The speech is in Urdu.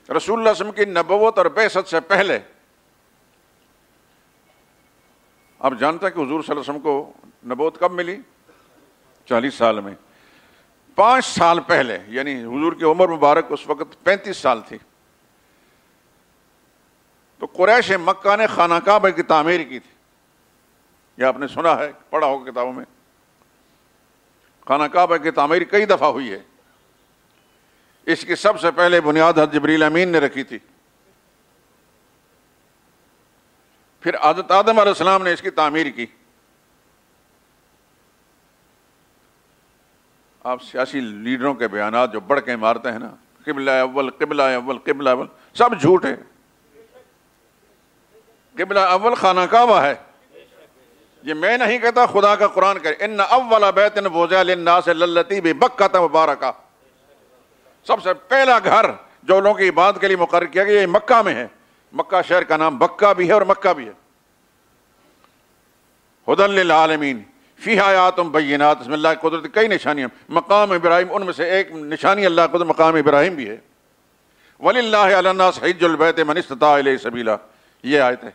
رسول اللہ صلی اللہ علیہ وسلم کی نبوت اور بعثت سے پہلے آپ جانتے ہیں کہ حضور صلی اللہ علیہ وسلم کو نبوت کب ملی؟ 40 سال میں. 5 سال پہلے یعنی حضور کی عمر مبارک اس وقت 35 سال تھی تو قریش مکہ نے خانہ کعبہ کی تعمیر کی تھی. یہ آپ نے سنا ہے، پڑھا ہوگا کتابوں میں. خانہ کعبہ کی تعمیر کئی دفعہ ہوئی ہے. اس کی سب سے پہلے بنیاد حضرت جبریل امین نے رکھی تھی. پھر حضرت آدم علیہ السلام نے اس کی تعمیر کی. آپ سیاسی لیڈروں کے بیانات جو بڑھ کے مارتے ہیں نا، قبلہ اول قبلہ اول قبلہ اول، سب جھوٹ ہے. قبلہ اول خانہ کعبہ ہے. یہ میں نہیں کہتا، خدا کا قرآن کہے ان اول بیت وضع للناس للتی ببکۃ مبارکہ. سب سے پہلا گھر جو لوگوں کی عبادت کے لیے مقرر کیا گیا یہ مکہ میں ہے. مکہ شہر کا نام بکہ بھی ہے اور مکہ بھی ہے. ہدی للعالمین فیہا آیات بینات، بسم اللہ کی قدرت کئی نشانیاں. مقام ابراہیم ان میں سے ایک نشانی اللہ کی قدرت مقام ابراہیم بھی ہے. وَلِلَّهِ عَلَى النَّاسِ حِجُّ الْبَيْتِ مَنِ اسْتَطَاعَ إِلَيْهِ سَبِيلًا. یہ آیت ہے.